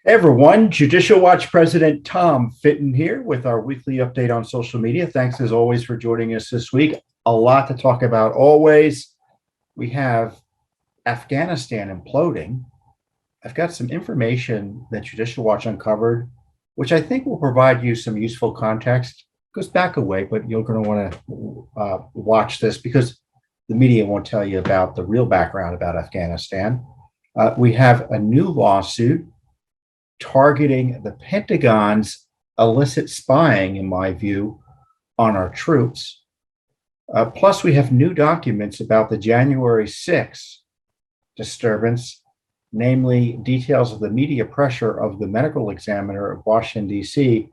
Hey everyone, Judicial Watch President Tom Fitton here with our weekly update on social media. Thanks as always for joining us this week. A lot to talk about always. We have Afghanistan imploding. I've got some information that Judicial Watch uncovered, which I think will provide you some useful context. It goes back a way, but you're going to want to watch this because the media won't tell you about the real background about Afghanistan. We have a new lawsuit targeting the Pentagon's illicit spying, in my view, on our troops. Plus, we have new documents about the January 6th disturbance, namely details of the media pressure of the medical examiner of Washington, D.C.,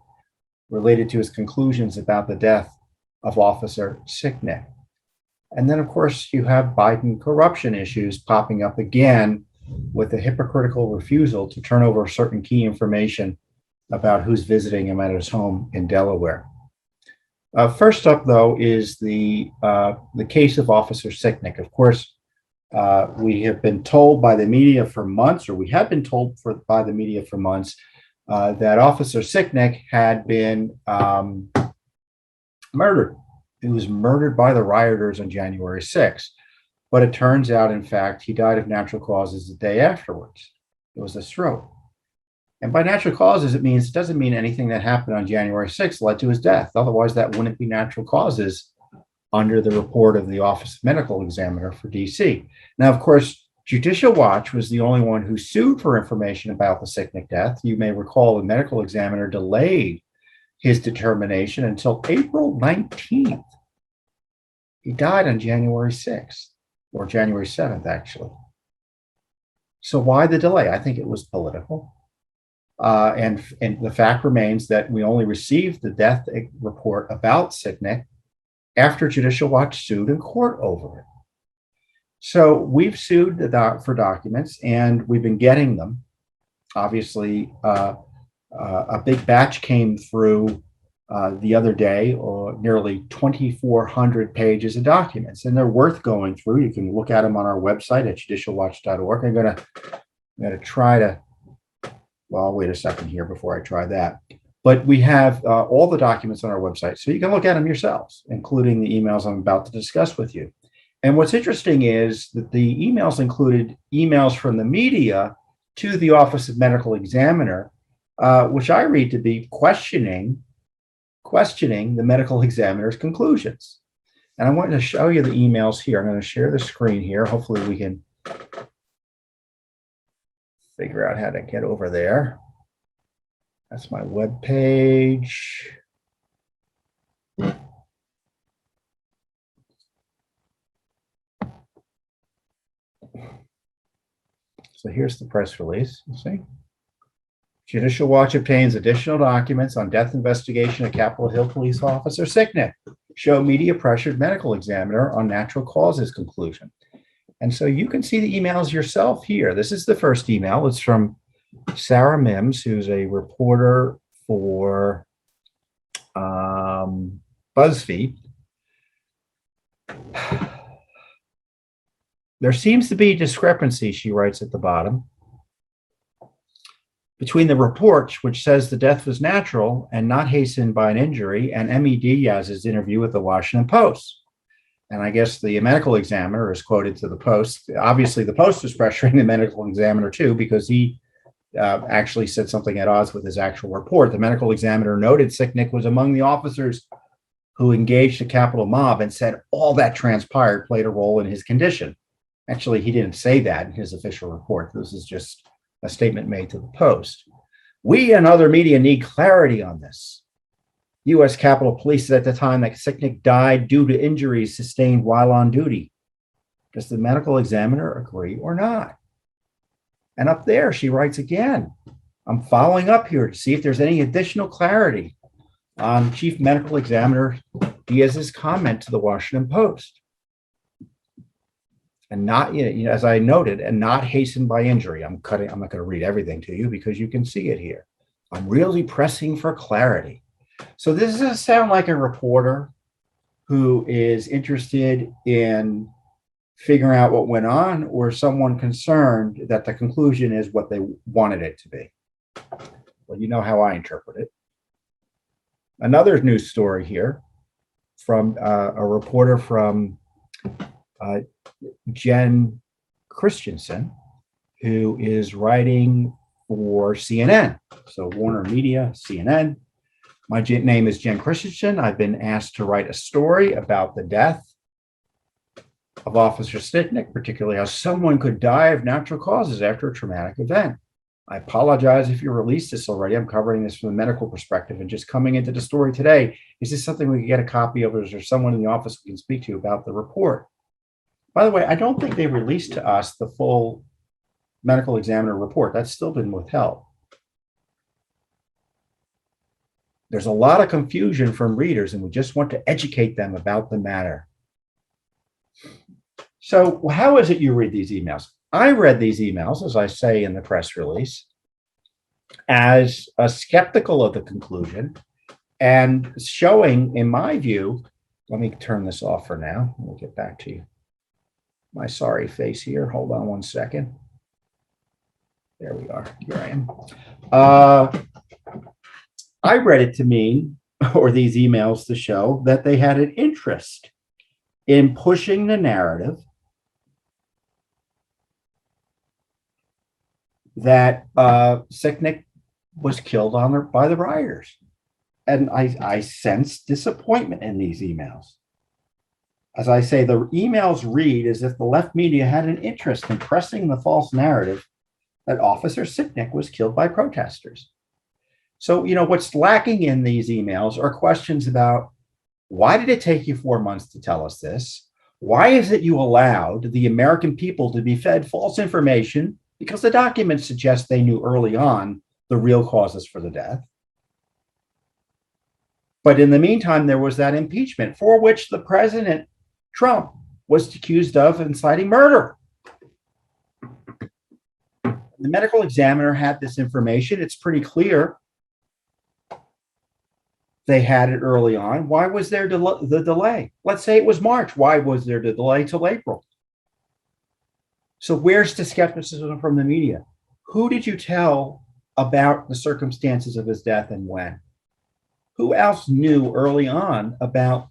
related to his conclusions about the death of Officer Sicknick. And then, of course, you have Biden corruption issues popping up again with a hypocritical refusal to turn over certain key information about who's visiting him at his home in Delaware. First up, though, is the case of Officer Sicknick. Of course, we have been told by the media for months, or we have been told by the media for months, that Officer Sicknick had been murdered. He was murdered by the rioters on January 6th. But it turns out, in fact, he died of natural causes the day afterwards. It was a stroke. And by natural causes, it doesn't mean anything that happened on January 6th led to his death. Otherwise, that wouldn't be natural causes under the report of the Office of Medical Examiner for DC. Now, of course, Judicial Watch was the only one who sued for information about the Sicknick death. You may recall the medical examiner delayed his determination until April 19th. He died on January 6th. Or January 7th, actually. So why the delay? I think it was political. And the fact remains that we only received the death report about Sicknick after Judicial Watch sued in court over it. So we've sued for documents, and we've been getting them. Obviously, a big batch came through the other day, or nearly 2,400 pages of documents, and they're worth going through. You can look at them on our website at judicialwatch.org. I'm going to try to, well, I'll wait a second here before I try that. But we have all the documents on our website, so you can look at them yourselves, including the emails I'm about to discuss with you. And what's interesting is that the emails included emails from the media to the Office of Medical Examiner, which I read to be questioning the medical examiner's conclusions. And I want to show you the emails here. I'm going to share the screen here. Hopefully we can figure out how to get over there. That's my web page. So here's the press release, you see. Judicial Watch obtains additional documents on death investigation of Capitol Hill Police Officer Sicknick. Show media pressured medical examiner on natural causes conclusion. And so you can see the emails yourself here. This is the first email. It's from Sarah Mims, who's a reporter for BuzzFeed. There seems to be discrepancy, she writes at the bottom, between the report, which says the death was natural and not hastened by an injury, and M.E. Diaz's interview with the Washington Post. And I guess the medical examiner is quoted to the Post. Obviously, the Post is pressuring the medical examiner too, because he actually said something at odds with his actual report. The medical examiner noted Sicknick was among the officers who engaged the Capitol mob and said all that transpired played a role in his condition. Actually, he didn't say that in his official report. This is just a statement made to the Post. We and other media need clarity on this. U.S. Capitol Police said at the time that Sicknick died due to injuries sustained while on duty. Does the medical examiner agree or not? And up there, she writes again, I'm following up here to see if there's any additional clarity on Chief Medical Examiner Diaz's comment to the Washington Post. And not, as I noted, and not hastened by injury. I'm not going to read everything to you because you can see it here. I'm really pressing for clarity. So this doesn't sound like a reporter who is interested in figuring out what went on, or someone concerned that the conclusion is what they wanted it to be. Well, you know how I interpret it. Another news story here from a reporter from uh, Jen Christensen, who is writing for CNN. So Warner Media, CNN. My name is Jen Christensen. I've been asked to write a story about the death of Officer Sicknick, particularly how someone could die of natural causes after a traumatic event. I apologize if you released this already. I'm covering this from a medical perspective and just coming into the story today. Is this something we can get a copy of, or is there someone in the office we can speak to about the report? By the way, I don't think they released to us the full medical examiner report. That's still been withheld. There's a lot of confusion from readers, and we just want to educate them about the matter. So how is it you read these emails? I read these emails, as I say in the press release, as skeptical of the conclusion and showing, in my view, let me turn this off for now. We'll get back to you. My sorry face here. Hold on one second. There we are. Here I am. I read it to mean, or these emails to show, that they had an interest in pushing the narrative that Sicknick was killed by the rioters. And I sense disappointment in these emails. As I say, the emails read as if the left media had an interest in pressing the false narrative that Officer Sicknick was killed by protesters. So, what's lacking in these emails are questions about, why did it take you 4 months to tell us this? Why is it you allowed the American people to be fed false information? Because the documents suggest they knew early on the real causes for the death. But in the meantime, there was that impeachment for which the President Trump was accused of inciting murder. The medical examiner had this information. It's pretty clear they had it early on. Why was there the delay? Let's say it was March. Why was there the delay till April? So where's the skepticism from the media? Who did you tell about the circumstances of his death and when? Who else knew early on about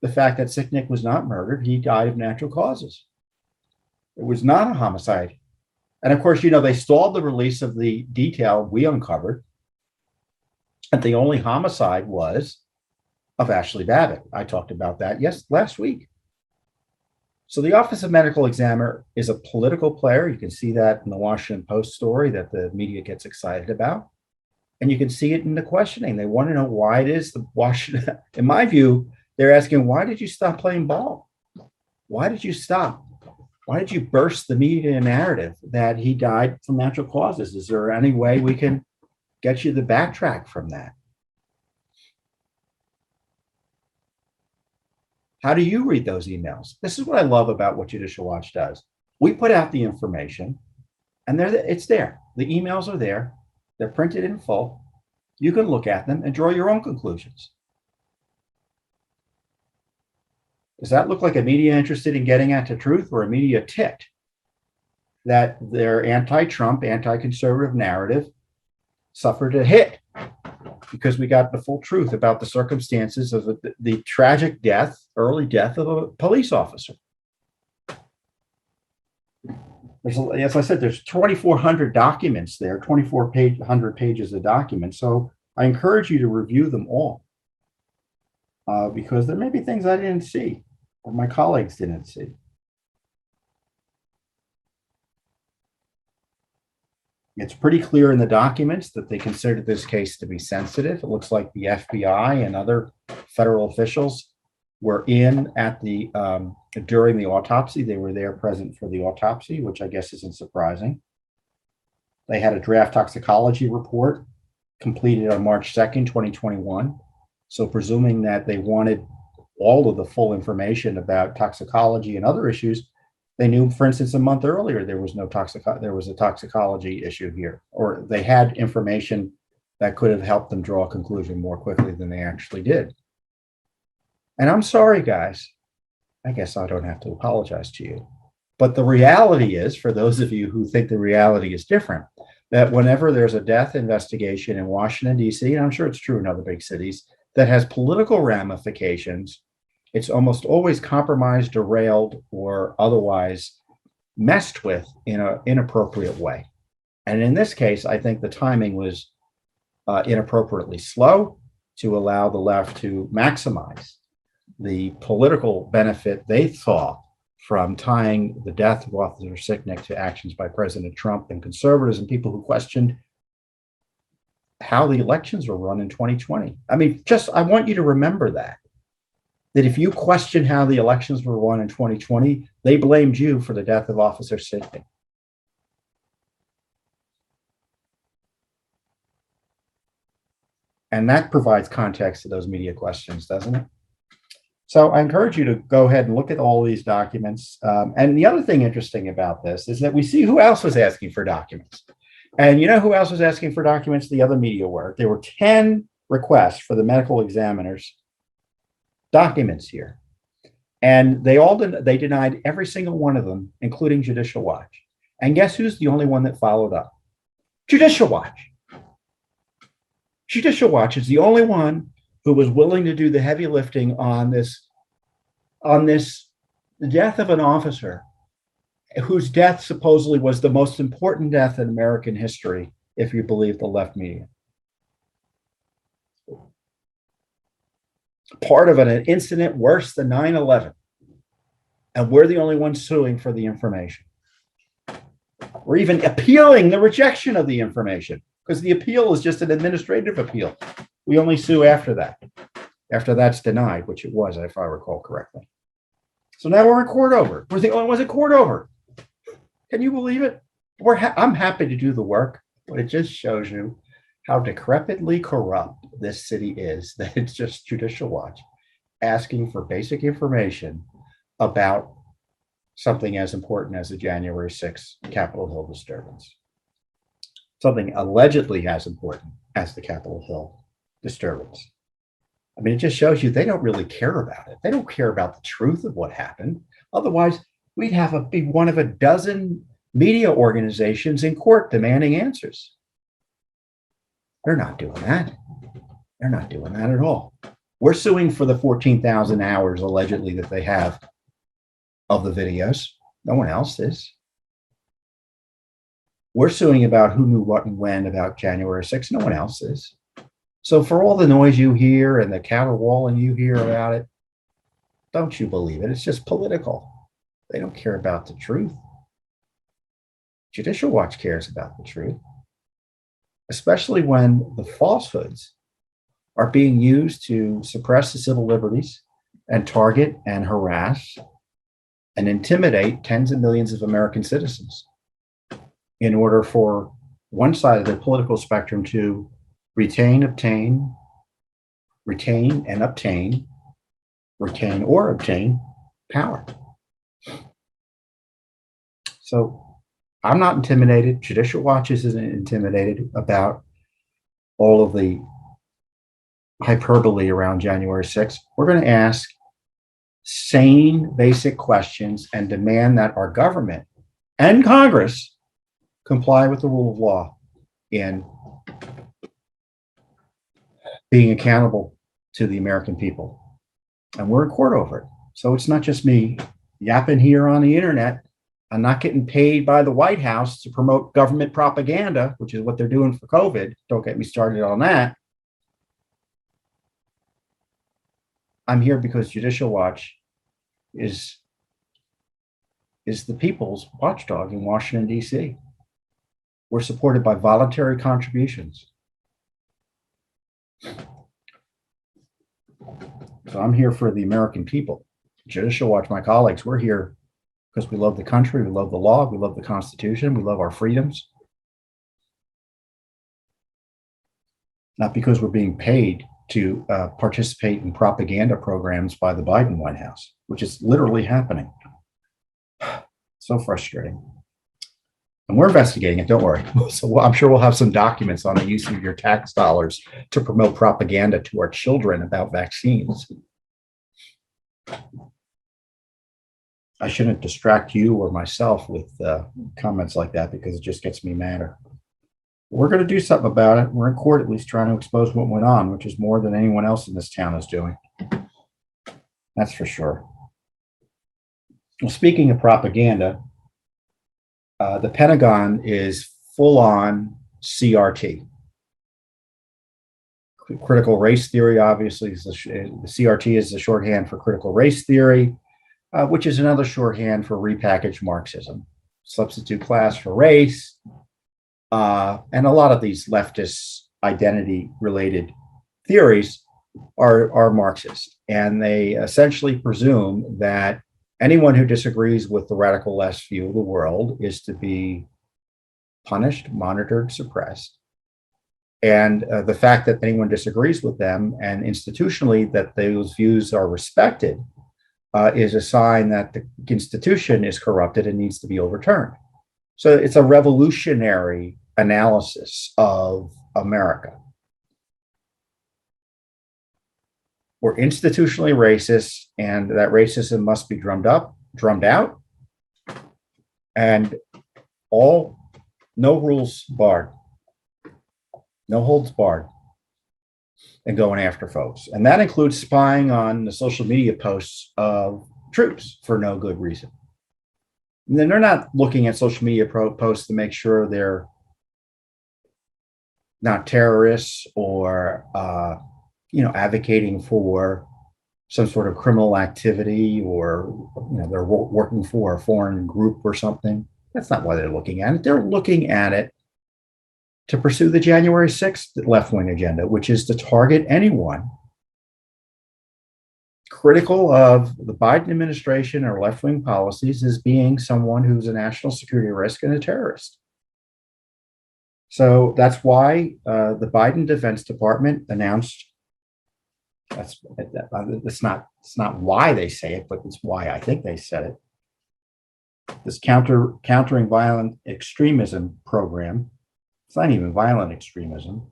the fact that Sicknick was not murdered? He died of natural causes. It was not a homicide. And of course, they stalled the release of the detail we uncovered. And the only homicide was of Ashley Babbitt. I talked about that last week. So the Office of Medical Examiner is a political player. You can see that in the Washington Post story that the media gets excited about. And you can see it in the questioning. They want to know why it is the Washington. In my view, they're asking, why did you stop playing ball? Why did you stop? Why did you burst the media narrative that he died from natural causes? Is there any way we can get you to backtrack from that? How do you read those emails? This is what I love about what Judicial Watch does. We put out the information, and it's there. The emails are there. They're printed in full. You can look at them and draw your own conclusions. Does that look like a media interested in getting at the truth, or a media ticked that their anti-Trump, anti-conservative narrative suffered a hit because we got the full truth about the circumstances of the tragic death, early death of a police officer? As I said, there's 2,400 documents there, 2,400 pages of documents. So I encourage you to review them all because there may be things I didn't see or my colleagues didn't see. It's pretty clear in the documents that they considered this case to be sensitive. It looks like the FBI and other federal officials were in at the during the autopsy. They were there present for the autopsy, which I guess isn't surprising. They had a draft toxicology report completed on March 2nd, 2021. So presuming that they wanted all of the full information about toxicology and other issues, they knew, for instance, a month earlier there was a toxicology issue here, or they had information that could have helped them draw a conclusion more quickly than they actually did. And I'm sorry, guys. I guess I don't have to apologize to you. But the reality is, for those of you who think the reality is different, that whenever there's a death investigation in Washington, D.C., and I'm sure it's true in other big cities, that has political ramifications, it's almost always compromised, derailed, or otherwise messed with in an inappropriate way. And in this case, I think the timing was inappropriately slow to allow the left to maximize the political benefit they saw from tying the death of Officer Sicknick to actions by President Trump and conservatives and people who questioned how the elections were run in 2020. I mean, I want you to remember that if you question how the elections were won in 2020, they blamed you for the death of Officer Sicknick. And that provides context to those media questions, doesn't it? So I encourage you to go ahead and look at all these documents. And the other thing interesting about this is that we see who else was asking for documents. And you know who else was asking for documents? The other media were. There were 10 requests for the medical examiner's documents here. And they denied every single one of them, including Judicial Watch. And guess who's the only one that followed up? Judicial Watch. Judicial Watch is the only one who was willing to do the heavy lifting on this the death of an officer whose death supposedly was the most important death in American history, if you believe the left media. Part of an incident worse than 9/11. And we're the only ones suing for the information. We're even appealing the rejection of the information, because the appeal is just an administrative appeal. We only sue after that. After that's denied, which it was, if I recall correctly. So now we're in court over. We're the only ones in court over. Can you believe it? I'm happy to do the work, but it just shows you how decrepitly corrupt this city is, that it's just Judicial Watch asking for basic information about something as important as the January 6th Capitol Hill disturbance. Something allegedly as important as the Capitol Hill disturbance. I mean, it just shows you they don't really care about it. They don't care about the truth of what happened. Otherwise, we'd be one of a dozen media organizations in court demanding answers. They're not doing that. They're not doing that at all. We're suing for the 14,000 hours allegedly that they have of the videos. No one else is. We're suing about who knew what and when about January 6th. No one else is. So for all the noise you hear and the caterwauling you hear about it, don't you believe it. It's just political. They don't care about the truth. Judicial Watch cares about the truth, especially when the falsehoods are being used to suppress the civil liberties and target and harass and intimidate tens of millions of American citizens in order for one side of the political spectrum to retain or obtain power. So I'm not intimidated. Judicial Watch isn't intimidated about all of the hyperbole around January 6th. We're going to ask sane, basic questions and demand that our government and Congress comply with the rule of law in being accountable to the American people. And we're in court over it. So it's not just me yapping here on the internet. I'm not getting paid by the White House to promote government propaganda, which is what they're doing for COVID. Don't get me started on that. I'm here because Judicial Watch is the people's watchdog in Washington, D.C. We're supported by voluntary contributions. So I'm here for the American people. Judicial Watch, my colleagues, we're here because we love the country, we love the law, we love the Constitution, we love our freedoms. Not because we're being paid to participate in propaganda programs by the Biden White House, which is literally happening. So frustrating. And we're investigating it, don't worry. So I'm sure we'll have some documents on the use of your tax dollars to promote propaganda to our children about vaccines. I shouldn't distract you or myself with comments like that because it just gets me madder. We're going to do something about it. We're in court at least trying to expose what went on, which is more than anyone else in this town is doing. That's for sure. Well, speaking of propaganda, the Pentagon is full on CRT. Critical race theory, obviously, is the CRT is the shorthand for critical race theory, which is another shorthand for repackaged Marxism. Substitute class for race, and a lot of these leftist identity-related theories are Marxist, and they essentially presume that anyone who disagrees with the radical left view of the world is to be punished, monitored, suppressed. And the fact that anyone disagrees with them and institutionally that those views are respected is a sign that the institution is corrupted and needs to be overturned. So it's a revolutionary analysis of America. We're institutionally racist, and that racism must be drummed out, and no rules barred. No holds barred and going after folks. And that includes spying on the social media posts of troops for no good reason. And then they're not looking at social media posts to make sure they're not terrorists or, advocating for some sort of criminal activity, or, they're working for a foreign group or something. That's not why they're looking at it. They're looking at it to pursue the January 6th left-wing agenda, which is to target anyone critical of the Biden administration or left-wing policies as being someone who's a national security risk and a terrorist. So that's why the Biden Defense Department announced, it's not why they say it, but it's why I think they said it, this countering violent extremism program. It's not even violent extremism.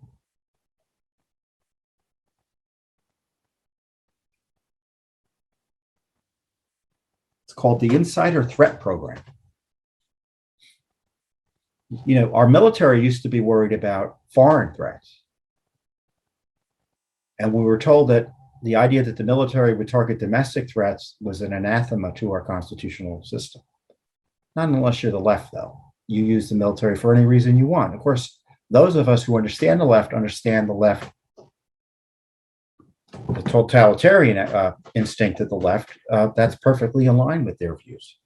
It's called the Insider Threat Program. Our military used to be worried about foreign threats. And we were told that the idea that the military would target domestic threats was an anathema to our constitutional system. Not unless you're the left, though. You use the military for any reason you want. Of course, those of us who understand the left, the totalitarian instinct of the left. That's perfectly in line with their views.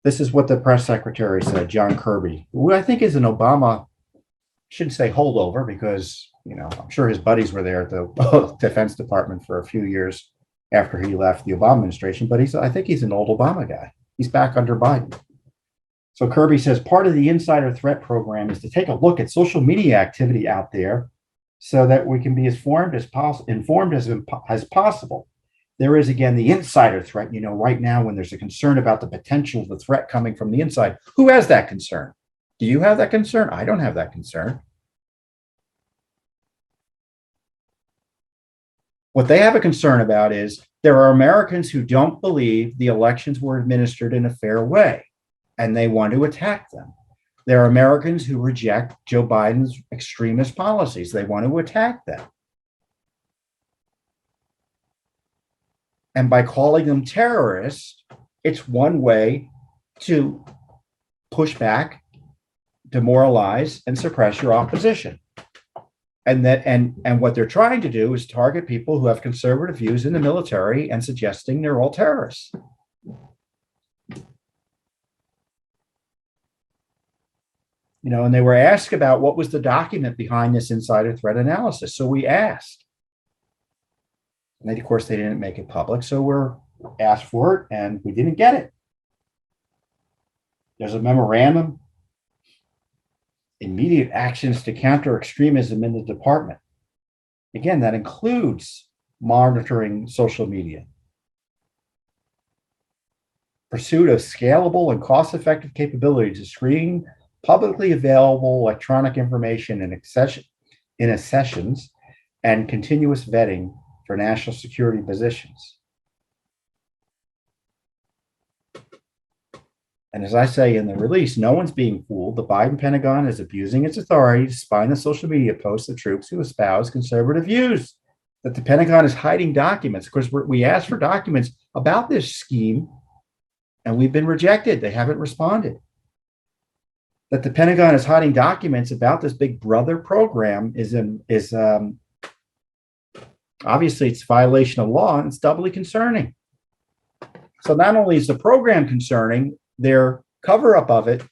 This is what the press secretary said, John Kirby, who I think is an Obama, shouldn't say holdover, because I'm sure his buddies were there at the Defense Department for a few years after he left the Obama administration, but I think he's an old Obama guy. He's back under Biden. So Kirby says part of the Insider Threat Program is to take a look at social media activity out there so that we can be as informed as possible. There is, again, the insider threat. Right now, when there's a concern about the potential of the threat coming from the inside, who has that concern? Do you have that concern? I don't have that concern. What they have a concern about is there are Americans who don't believe the elections were administered in a fair way, and they want to attack them. There are Americans who reject Joe Biden's extremist policies. They want to attack them. And by calling them terrorists, it's one way to push back, demoralize, and suppress your opposition. And what they're trying to do is target people who have conservative views in the military and suggesting they're all terrorists. And they were asked about what was the document behind this insider threat analysis. So we asked. And then, of course, they didn't make it public. So we're asked for it, and we didn't get it. There's a memorandum, immediate actions to counter extremism in the department. Again, that includes monitoring social media, pursuit of scalable and cost-effective capabilities to screen publicly available electronic information in accessions, and continuous vetting for national security positions. And as I say in the release, no one's being fooled. The Biden Pentagon is abusing its authority to spy on the social media posts of troops who espouse conservative views. That the Pentagon is hiding documents. Of course, we asked for documents about this scheme, and we've been rejected. They haven't responded. That the Pentagon is hiding documents about this Big Brother program is obviously it's a violation of law, and it's doubly concerning. So not only is the program concerning, their cover-up of it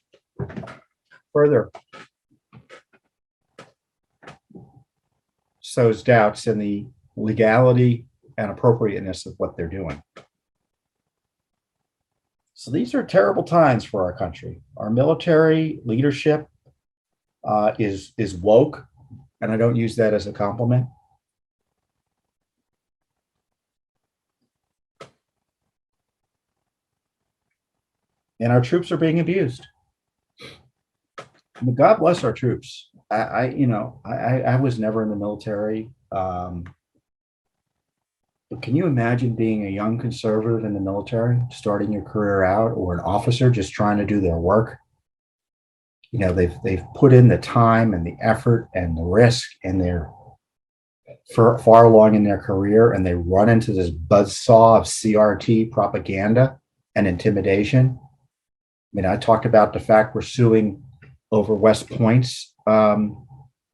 further sows doubts in the legality and appropriateness of what they're doing. So these are terrible times for our country. Our military leadership is woke, and I don't use that as a compliment. And our troops are being abused. But God bless our troops. I was never in the military. But can you imagine being a young conservative in the military, starting your career out, or an officer just trying to do their work? You know, they've put in the time and the effort and the risk, and they're far along in their career, and they run into this buzzsaw of CRT propaganda and intimidation. I mean, I talked about the fact we're suing over West Point's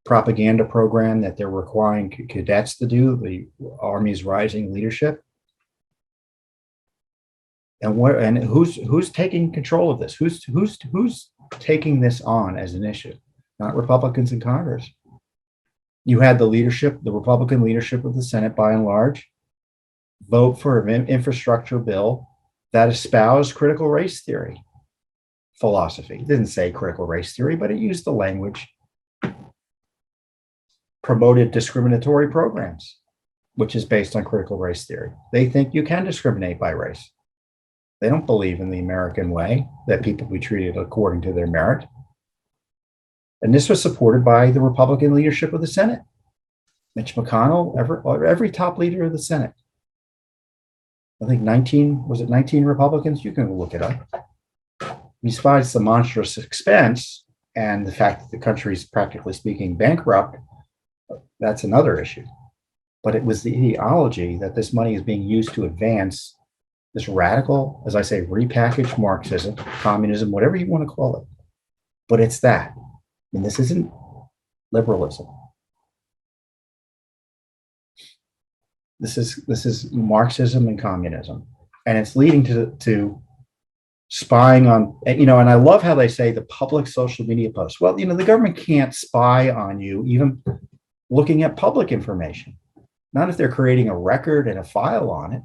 propaganda program that they're requiring cadets to do, the Army's rising leadership. And who's taking control of this? Who's taking this on as an issue? Not Republicans in Congress. You had the Republican leadership of the Senate, by and large, vote for an infrastructure bill that espoused critical race theory philosophy. It didn't say critical race theory, but it used the language, promoted discriminatory programs, which is based on critical race theory. They think you can discriminate by race. They don't believe in the American way, that people be treated according to their merit. And this was supported by the Republican leadership of the Senate. Mitch McConnell, every top leader of the Senate. I think 19 Republicans? You can look it up. Besides the monstrous expense and the fact that the country is practically speaking bankrupt, that's another issue. But it was the ideology that this money is being used to advance this radical, as I say, repackaged Marxism, communism, whatever you want to call it. But it's that. And this isn't liberalism. This is Marxism and communism. And it's leading to spying on, and I love how they say the public social media posts. Well, the government can't spy on you even looking at public information, not if they're creating a record and a file on it.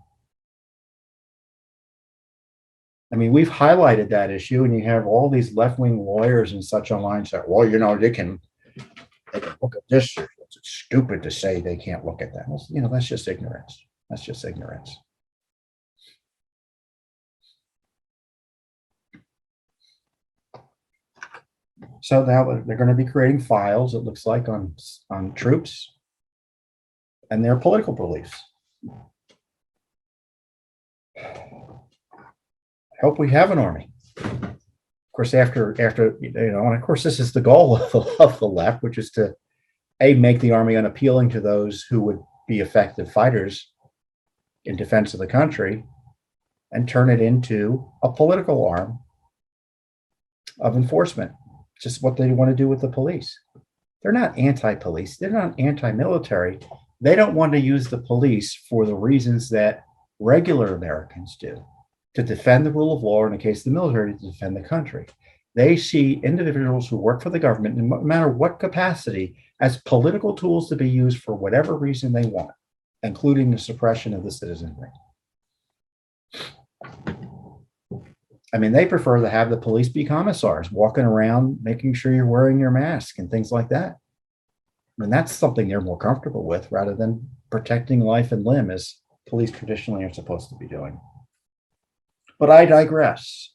I mean, we've highlighted that issue, and you have all these left-wing lawyers and such online say, well, they can look at this. It's stupid to say they can't look at that. Well, that's just ignorance. That's just ignorance. So now they're going to be creating files, it looks like, on troops and their political beliefs. I hope we have an army. Of course, after and of course, this is the goal of the left, which is to make the army unappealing to those who would be effective fighters in defense of the country, and turn it into a political arm of enforcement. Just what they want to do with the police. They're not anti-police. They're not anti-military. They don't want to use the police for the reasons that regular Americans do, to defend the rule of law, or in the case of the military, to defend the country. They see individuals who work for the government, no matter what capacity, as political tools to be used for whatever reason they want, including the suppression of the citizenry. I mean, they prefer to have the police be commissars, walking around, making sure you're wearing your mask and things like that. I mean, that's something they're more comfortable with, rather than protecting life and limb, as police traditionally are supposed to be doing. But I digress.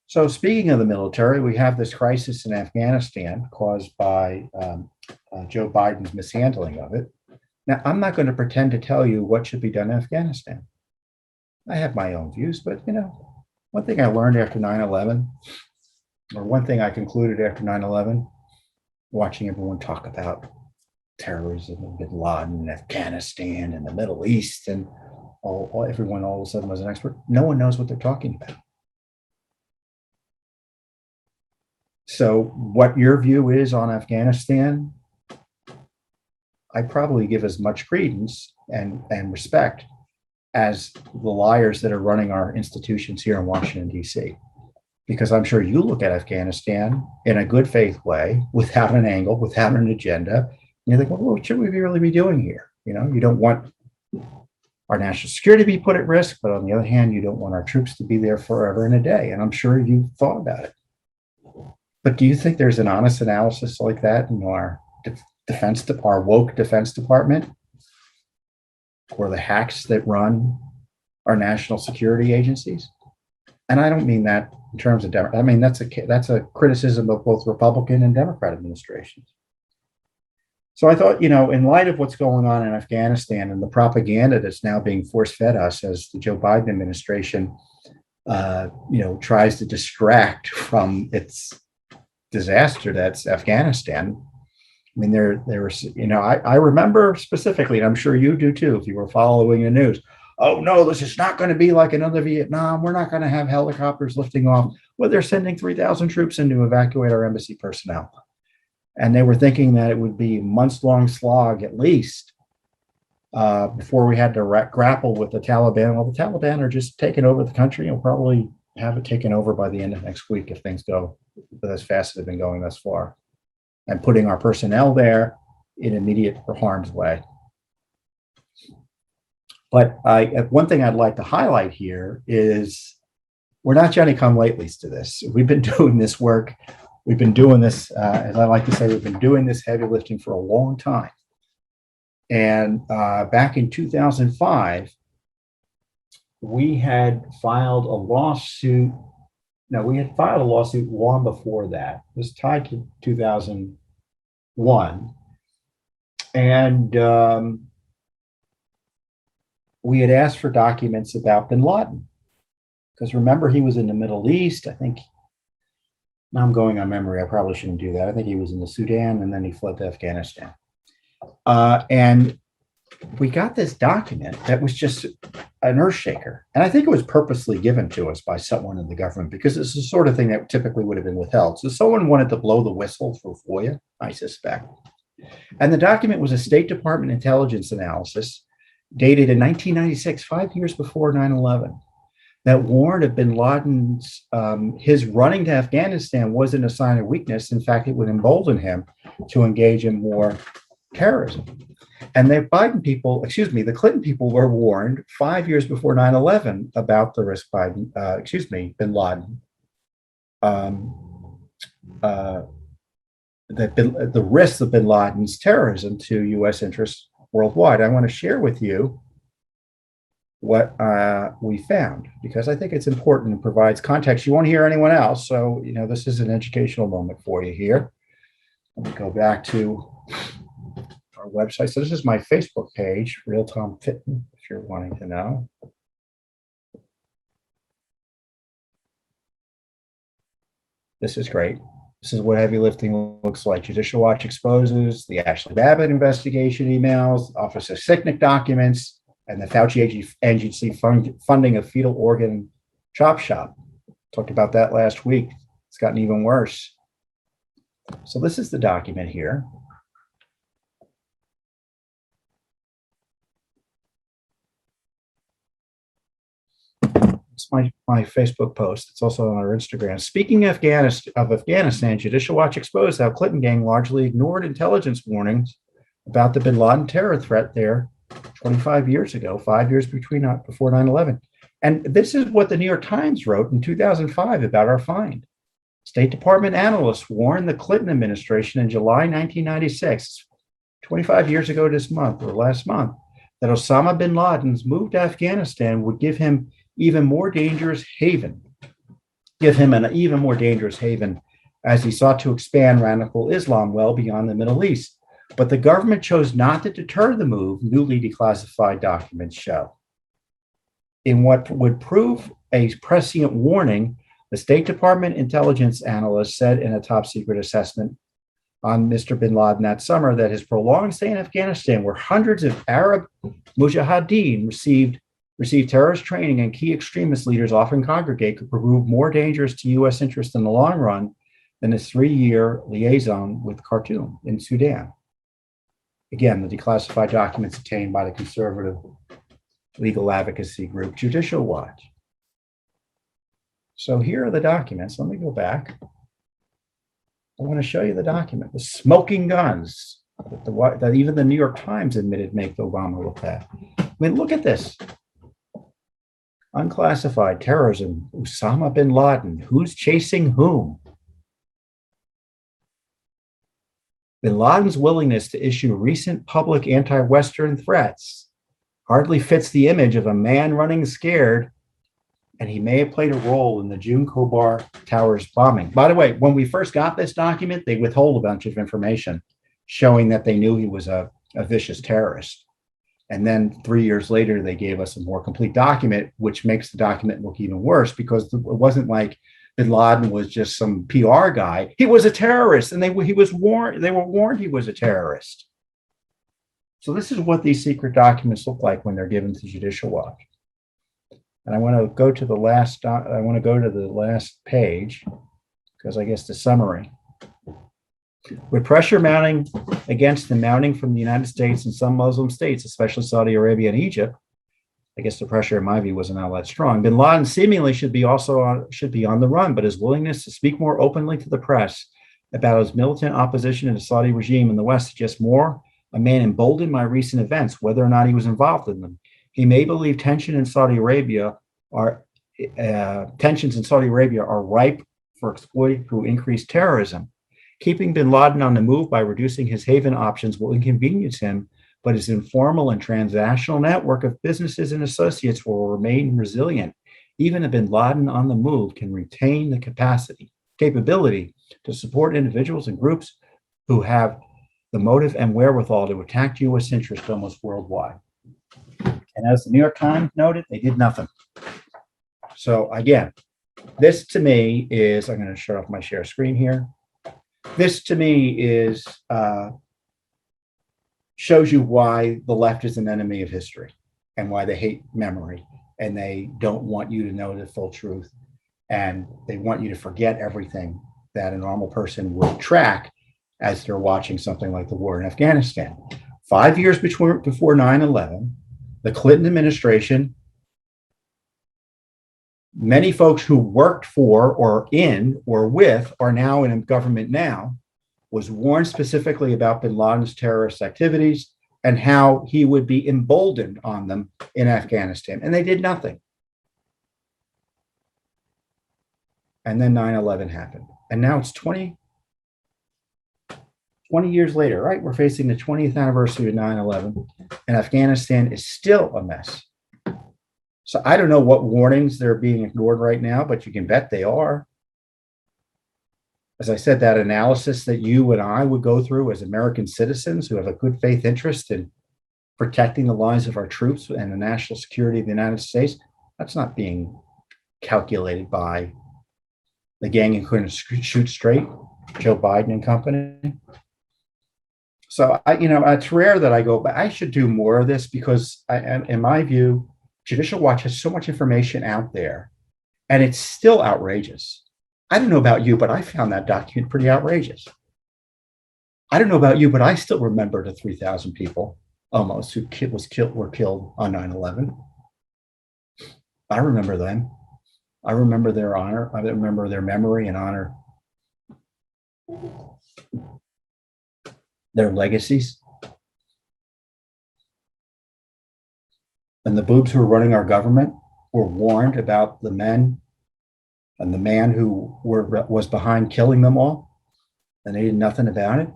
So speaking of the military, we have this crisis in Afghanistan caused by Joe Biden's mishandling of it. Now, I'm not going to pretend to tell you what should be done in Afghanistan. I have my own views, but One thing I learned after 9/11, or one thing I concluded after 9/11, watching everyone talk about terrorism and bin Laden and Afghanistan and the Middle East, and everyone all of a sudden was an expert. No one knows what they're talking about. So what your view is on Afghanistan, I probably give as much credence and respect as the liars that are running our institutions here in Washington, D.C. Because I'm sure you look at Afghanistan in a good faith way, without an angle, without an agenda. And you think, well, what should we really be doing here? You know, you don't want our national security to be put at risk, but on the other hand, you don't want our troops to be there forever and a day. And I'm sure you've thought about it. But do you think there's an honest analysis like that in our our woke Defense Department, or the hacks that run our national security agencies? And I don't mean that in terms of I mean that's a criticism of both Republican and Democrat administrations. So I thought, in light of what's going on in Afghanistan and the propaganda that's now being force-fed us as the Joe Biden administration, tries to distract from its disaster that's Afghanistan. I mean, there was, I remember specifically, and I'm sure you do too, if you were following the news. Oh no, this is not going to be like another Vietnam. We're not going to have helicopters lifting off. Well, they're sending 3,000 troops in to evacuate our embassy personnel. And they were thinking that it would be a months-long slog at least before we had to grapple with the Taliban. Well, the Taliban are just taking over the country and will probably have it taken over by the end of next week if things go as fast as they've been going thus far, and putting our personnel there in immediate harm's way. But one thing I'd like to highlight here is we're not Johnny-come-latelys to this. We've been doing this work. We've been doing this, as I like to say, we've been doing this heavy lifting for a long time. And back in 2005, we had filed a lawsuit. No, we had filed a lawsuit long before that. It was tied to 2001. And we had asked for documents about bin Laden. Because remember, he was in the Middle East. I think, now I'm going on memory. I probably shouldn't do that. I think he was in the Sudan, and then he fled to Afghanistan. And we got this document that was just an earth shaker. And I think it was purposely given to us by someone in the government, because it's the sort of thing that typically would have been withheld. So someone wanted to blow the whistle for FOIA, I suspect. And the document was a State Department intelligence analysis dated in 1996, 5 years before 9/11, that warned of bin Laden's, his running to Afghanistan wasn't a sign of weakness. In fact, it would embolden him to engage in more terrorism. And the the Clinton people were warned 5 years before 9/11 about the risk bin Laden, the risks of bin Laden's terrorism to U.S. interests worldwide. I want to share with you what we found, because I think it's important and provides context. You won't hear anyone else, so this is an educational moment for you here. Let me go back to our website. So this is my Facebook page, Real Tom Fitton, if you're wanting to know. This is great. This is what heavy lifting looks like. Judicial Watch exposes the Ashley Babbitt investigation emails, Officer Sicknick documents, and the Fauci agency funding of fetal organ chop shop. Talked about that last week. It's gotten even worse. So this is the document here. It's my Facebook post. It's also on our Instagram. Speaking of Afghanistan, Judicial Watch exposed how Clinton gang largely ignored intelligence warnings about the bin Laden terror threat there 25 years ago, 5 years before 9/11. And this is what the New York Times wrote in 2005 about our find. State Department analysts warned the Clinton administration in July 1996, 25 years ago this month or last month, that Osama bin Laden's move to Afghanistan would give him an even more dangerous haven as he sought to expand radical Islam well beyond the Middle East. But the government chose not to deter the move, newly declassified documents show. In what would prove a prescient warning, the State Department intelligence analyst said in a top secret assessment on Mr. bin Laden that summer that his prolonged stay in Afghanistan, where hundreds of Arab mujahideen received terrorist training and key extremist leaders often congregate, could prove more dangerous to U.S. interests in the long run than his 3-year liaison with Khartoum in Sudan. Again, the declassified documents obtained by the conservative legal advocacy group Judicial Watch. So here are the documents. Let me go back. I want to show you the document, the smoking guns that even the New York Times admitted make Obama look bad. I mean, look at this. Unclassified terrorism, Osama bin Laden, who's chasing whom? Bin Laden's willingness to issue recent public anti-Western threats hardly fits the image of a man running scared, and he may have played a role in the June Khobar Towers bombing. By the way, when we first got this document, they withhold a bunch of information showing that they knew he was a vicious terrorist. And then 3 years later, they gave us a more complete document, which makes the document look even worse because it wasn't like bin Laden was just some PR guy. He was a terrorist, and they were warned he was a terrorist. So this is what these secret documents look like when they're given to Judicial Watch. And I want to go to the last. I want to go to the last page because I guess the summary. With pressure mounting against the mounting from the United States and some Muslim states, especially Saudi Arabia and Egypt, I guess the pressure, in my view, wasn't all that strong. Bin Laden seemingly should be on the run, but his willingness to speak more openly to the press about his militant opposition to the Saudi regime in the West suggests more a man emboldened by recent events, whether or not he was involved in them. He may believe tensions in Saudi Arabia are ripe for exploit through increased terrorism. Keeping bin Laden on the move by reducing his haven options will inconvenience him, but his informal and transnational network of businesses and associates will remain resilient. Even a bin Laden on the move can retain the capability to support individuals and groups who have the motive and wherewithal to attack U.S. interests almost worldwide. And as the New York Times noted, they did nothing. So again, this to me is, I'm going to shut off my share screen here. This to me is shows you why the left is an enemy of history and why they hate memory and they don't want you to know the full truth and they want you to forget everything that a normal person would track as they're watching something like the war in Afghanistan. 5 years before 9/11, the Clinton administration, many folks who worked for or in or with are now in government now, was warned specifically about bin Laden's terrorist activities and how he would be emboldened on them in Afghanistan. And they did nothing. And then 9/11 happened. And now it's 20 years later, right? We're facing the 20th anniversary of 9/11, and Afghanistan is still a mess. So I don't know what warnings they're being ignored right now, but you can bet they are. As I said, that analysis that you and I would go through as American citizens who have a good faith interest in protecting the lives of our troops and the national security of the United States, that's not being calculated by the gang who couldn't shoot straight, Joe Biden and company. So, it's rare that I go, but I should do more of this because, in my view, Judicial Watch has so much information out there, and it's still outrageous. I don't know about you, but I found that document pretty outrageous. I don't know about you, but I still remember the 3,000 people almost who were killed on 9/11. I remember them. I remember their honor. I remember their memory and honor. Their legacies. And the boobs who were running our government were warned about the men and the man who was behind killing them all, and they did nothing about it.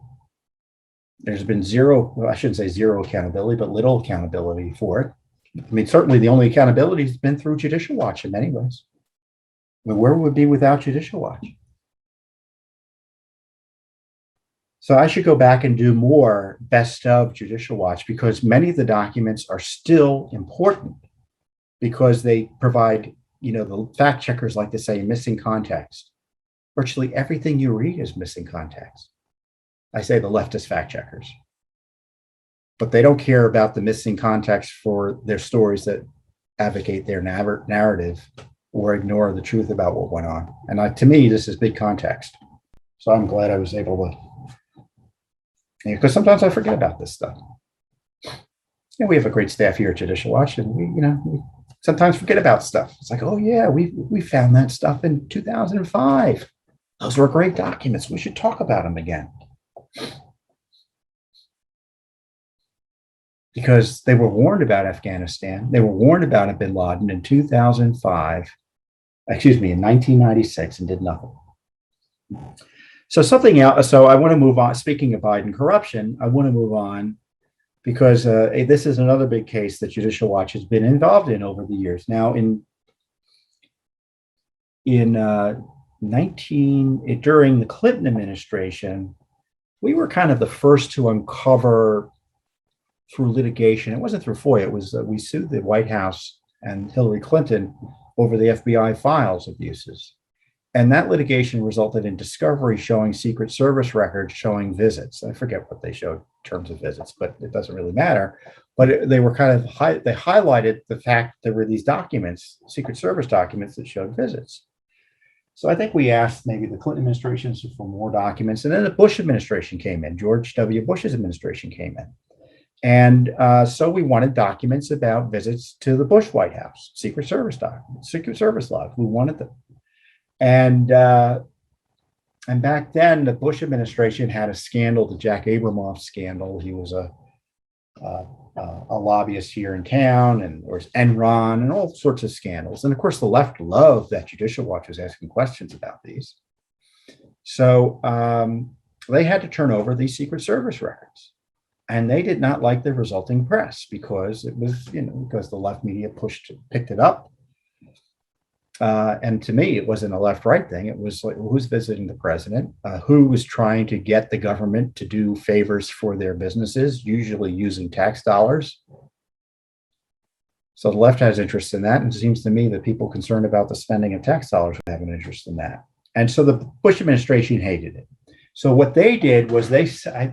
There's been I shouldn't say zero accountability, but little accountability for it. I mean, certainly the only accountability has been through Judicial Watch in many ways. I mean, where would we be without Judicial Watch? So I should go back and do more best of Judicial Watch because many of the documents are still important because they provide the fact checkers like to say missing context. Virtually everything you read is missing context. I say the leftist fact checkers, but they don't care about the missing context for their stories that advocate their narrative or ignore the truth about what went on. And to me, this is big context. So I'm glad I was able to, because sometimes I forget about this stuff. We have a great staff here at Judicial Watch, and we sometimes forget about stuff. It's like, oh yeah, we found that stuff in 2005. Those were great documents. We should talk about them again. Because they were warned about Afghanistan. They were warned about bin Laden in 2005, in 1996, and did nothing. So something else. So I want to move on. Speaking of Biden corruption, I want to move on because this is another big case that Judicial Watch has been involved in over the years. Now, during the Clinton administration, we were kind of the first to uncover through litigation. It wasn't through FOIA. It was we sued the White House and Hillary Clinton over the FBI files abuses. And that litigation resulted in discovery showing Secret Service records showing visits. I forget what they showed in terms of visits, but it doesn't really matter. But they were kind of they highlighted the fact there were these documents, Secret Service documents that showed visits. So I think we asked maybe the Clinton administration for more documents. And then the Bush administration came in, George W. Bush's administration came in. And so we wanted documents about visits to the Bush White House, Secret Service documents, Secret Service logs. We wanted them. And back then, the Bush administration had a scandal, the Jack Abramoff scandal. He was a lobbyist here in town, and there was Enron and all sorts of scandals. And of course, the left loved that Judicial Watch was asking questions about these. So they had to turn over these Secret Service records. And they did not like the resulting press because it was, because the left media picked it up. And to me, it wasn't a left-right thing. It was like, who's visiting the president? Who was trying to get the government to do favors for their businesses, usually using tax dollars? So the left has interest in that. And it seems to me that people concerned about the spending of tax dollars have an interest in that. And so the Bush administration hated it. So what they did was I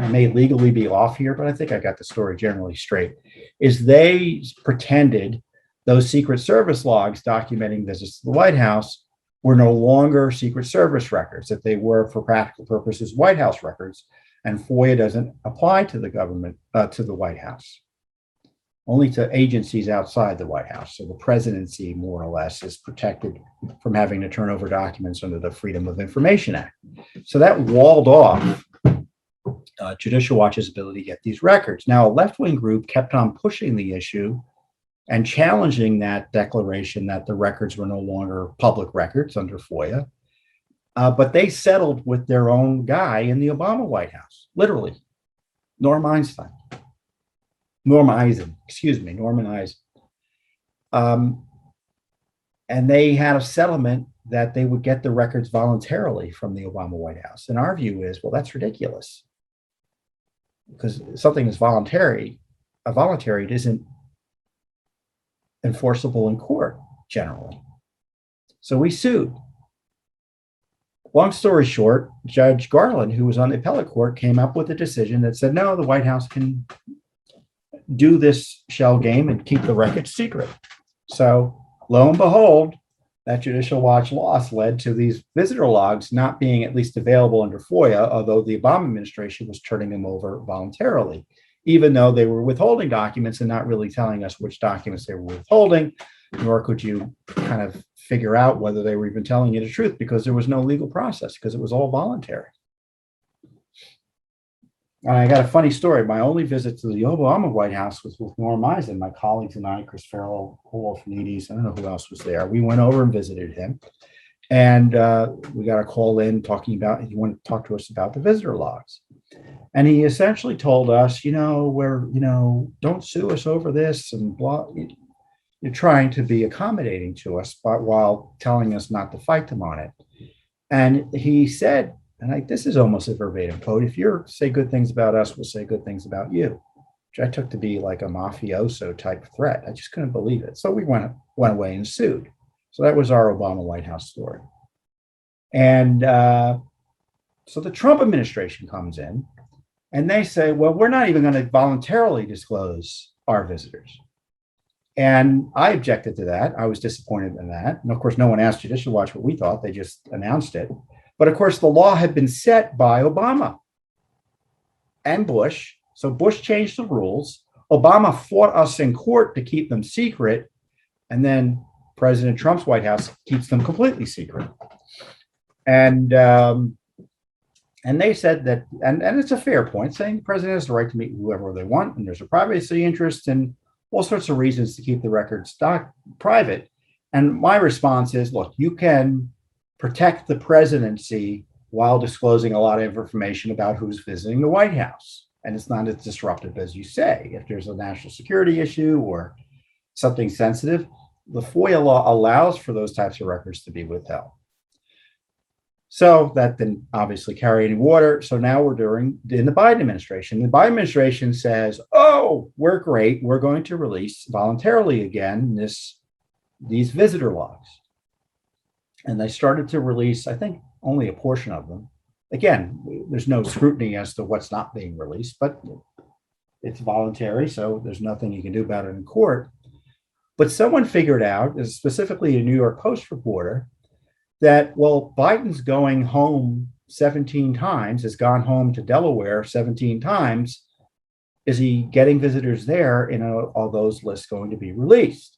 may legally be off here, but I think I got the story generally straight, is they pretended those Secret Service logs documenting visits to the White House were no longer Secret Service records, that they were, for practical purposes, White House records, and FOIA doesn't apply to the government, to the White House, only to agencies outside the White House. So the presidency, more or less, is protected from having to turn over documents under the Freedom of Information Act. So that walled off Judicial Watch's ability to get these records. Now, a left-wing group kept on pushing the issue and challenging that declaration that the records were no longer public records under FOIA. But they settled with their own guy in the Obama White House, literally, Norman Eisen. And they had a settlement that they would get the records voluntarily from the Obama White House. And our view is, well, that's ridiculous. Because something is voluntary, it isn't enforceable in court, generally. So we sued. Long story short, Judge Garland, who was on the appellate court, came up with a decision that said, no, the White House can do this shell game and keep the records secret. So lo and behold, that Judicial Watch loss led to these visitor logs not being at least available under FOIA, although the Obama administration was turning them over voluntarily, even though they were withholding documents and not really telling us which documents they were withholding, nor could you kind of figure out whether they were even telling you the truth because there was no legal process, because it was all voluntary. And I got a funny story. My only visit to the Obama White House was with Norm Eisen, my colleagues and I, Chris Farrell, Wolf-Nedes, I don't know who else was there. We went over and visited him. And we got a call in talking about, he wanted to talk to us about the visitor logs. And he essentially told us, don't sue us over this and blah. You're trying to be accommodating to us, but while telling us not to fight them on it. And he said, and this is almost a verbatim quote, if you say good things about us, we'll say good things about you. which I took to be like a mafioso type threat. I just couldn't believe it. So we went away and sued. So that was our Obama White House story. And so the Trump administration comes in and they say, well, we're not even going to voluntarily disclose our visitors. And I objected to that. I was disappointed in that. And of course, no one asked Judicial Watch what we thought. They just announced it. But of course, the law had been set by Obama and Bush. So Bush changed the rules. Obama fought us in court to keep them secret. And then President Trump's White House keeps them completely secret. And they said that, and it's a fair point, saying the president has the right to meet whoever they want, and there's a privacy interest and all sorts of reasons to keep the records private. And my response is, look, you can protect the presidency while disclosing a lot of information about who's visiting the White House. And it's not as disruptive as you say. If there's a national security issue or something sensitive, the FOIA law allows for those types of records to be withheld. So that didn't obviously carry any water. So now we're in the Biden administration. The Biden administration says, oh, we're great. We're going to release voluntarily again these visitor logs. And they started to release, I think, only a portion of them. Again, there's no scrutiny as to what's not being released, but it's voluntary. So there's nothing you can do about it in court. But someone figured out, specifically a New York Post reporter, that, well, Biden's going home 17 times, has gone home to Delaware 17 times. Is he getting visitors there? And are those lists going to be released?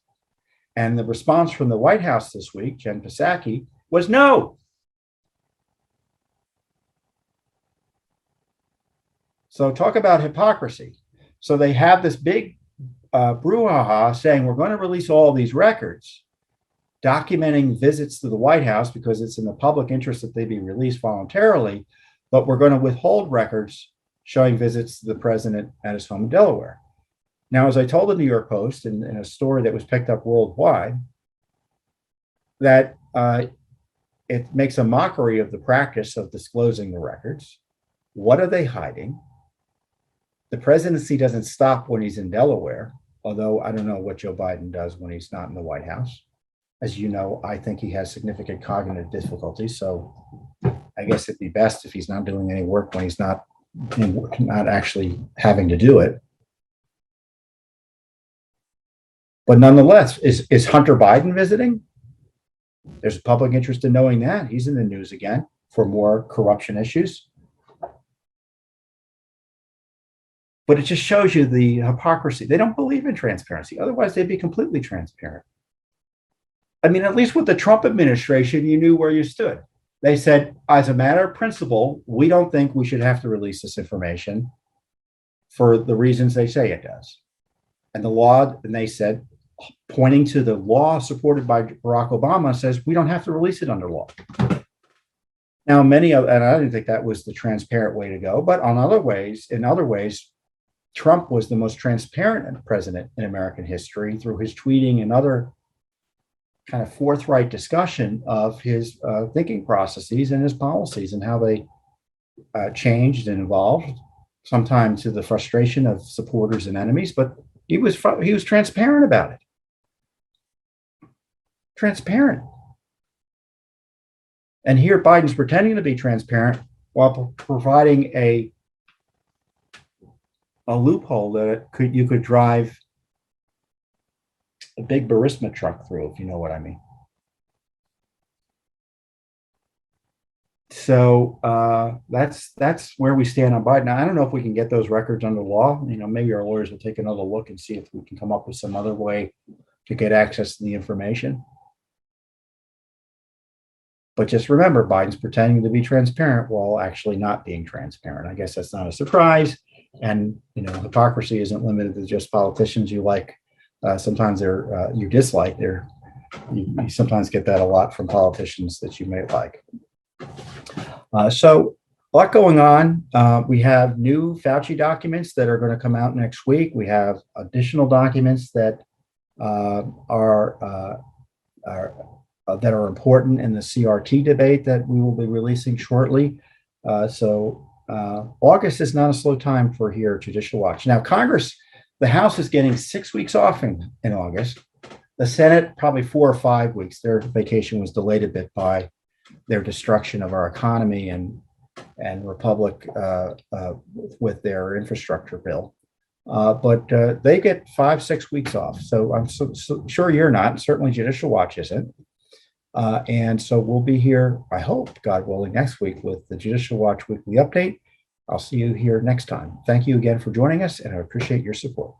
And the response from the White House this week, Jen Psaki, was no. So talk about hypocrisy. So they have this big brouhaha saying we're going to release all these records, documenting visits to the White House because it's in the public interest that they be released voluntarily, but we're going to withhold records showing visits to the president at his home in Delaware. Now, as I told the New York Post in a story that was picked up worldwide, that it makes a mockery of the practice of disclosing the records. What are they hiding? The presidency doesn't stop when he's in Delaware, although I don't know what Joe Biden does when he's not in the White House. As you know, I think he has significant cognitive difficulties. So I guess it'd be best if he's not doing any work when he's not actually having to do it. But nonetheless, is Hunter Biden visiting? There's a public interest in knowing that. He's in the news again for more corruption issues. But it just shows you the hypocrisy. They don't believe in transparency. Otherwise, they'd be completely transparent. I mean, at least with the Trump administration, you knew where you stood. They said, as a matter of principle, we don't think we should have to release this information for the reasons they say it does. And the law, and they said, pointing to the law supported by Barack Obama, says we don't have to release it under law. Now, and I didn't think that was the transparent way to go, but in other ways, Trump was the most transparent president in American history through his tweeting and other kind of forthright discussion of his thinking processes and his policies and how they changed and evolved, sometimes to the frustration of supporters and enemies, but he was transparent about it. Transparent. And here Biden's pretending to be transparent while providing a loophole that you could drive a big Burisma truck through, if you know what I mean. So that's where we stand on Biden. Now, I don't know if we can get those records under law. Maybe our lawyers will take another look and see if we can come up with some other way to get access to the information. But just remember, Biden's pretending to be transparent while actually not being transparent. I guess that's not a surprise. And hypocrisy isn't limited to just politicians you like. Sometimes you dislike. You sometimes get that a lot from politicians that you may like. So a lot going on. We have new Fauci documents that are going to come out next week. We have additional documents that are important in the CRT debate that we will be releasing shortly. So August is not a slow time for here at Judicial Watch. Now, Congress The House is getting 6 weeks off in August. The Senate, probably 4 or 5 weeks. Their vacation was delayed a bit by their destruction of our economy and republic with their infrastructure bill. But they get 5, 6 weeks off. So I'm so sure you're not. Certainly Judicial Watch isn't. And so we'll be here, I hope, God willing, next week with the Judicial Watch Weekly Update. I'll see you here next time. Thank you again for joining us, and I appreciate your support.